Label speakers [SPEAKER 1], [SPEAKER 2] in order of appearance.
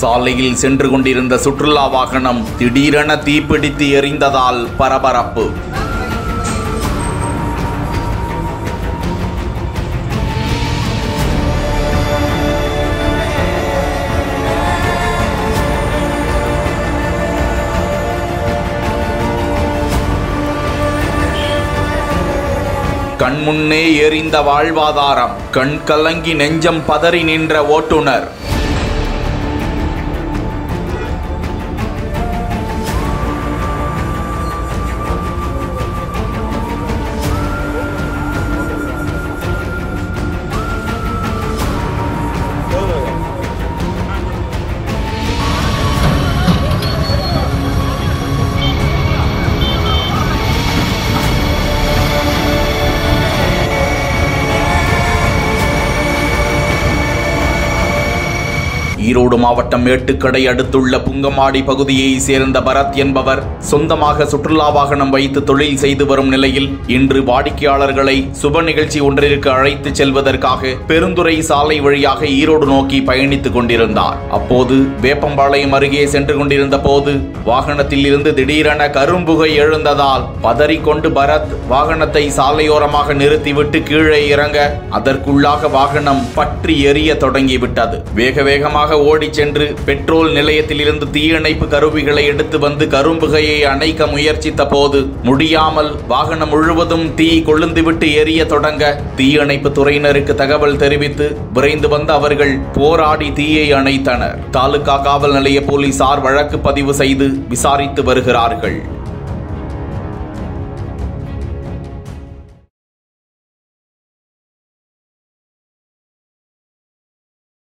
[SPEAKER 1] சாலையில் சென்று கொண்டிருந்த சுற்றுலா வாகனம் திடீரென தீப்பிடித்து எரிந்ததால் பரபரப்பு. கண்முன்னே எரிந்த வாழ்வாதாரம், கண் கலங்கி நெஞ்சம் பதறி நின்ற ஓட்டுநர். ஈரோடு மாவட்டம் மேட்டுக்கடை அடுத்துள்ள புங்கமாடி பகுதியை சேர்ந்த பரத் என்பவர் சொந்தமாக சுற்றுலா வாகனம் வைத்து தொழில் செய்து வரும் நிலையில் இன்று வாடிக்கையாளர்களை சுப நிகழ்ச்சி ஒன்றிற்கு அழைத்து செல்வதற்காக பெருந்துறை சாலை வழியாக ஈரோடு நோக்கி பயணித்துக் கொண்டிருந்தார். அப்போது வேப்பம்பாளையம் அருகே சென்று கொண்டிருந்த போது வாகனத்தில் இருந்து திடீரென கரும்புகை எழுந்ததால் பதறிக்கொண்டு பரத் வாகனத்தை சாலையோரமாக நிறுத்திவிட்டு கீழே இறங்க அதற்குள்ளாக வாகனம் பற்றி எரிய தொடங்கிவிட்டது. வேக வேகமாக ஓடி சென்று பெட்ரோல் நிலையத்தில் இருந்து தீயணைப்பு கருவிகளை எடுத்து வந்து கரும்புகையை அணைக்க முயற்சித்த போது முடியாமல் வாகனம் முழுவதும் தீ கொழுந்துவிட்டு எரிய தொடங்க தீயணைப்பு துறையினருக்கு தகவல் தெரிவித்து விரைந்து வந்த அவர்கள் போராடி தீயை அணைத்தனர். தாலுகா காவல் நிலைய போலீசார் வழக்கு பதிவு செய்து விசாரித்து வருகிறார்கள்.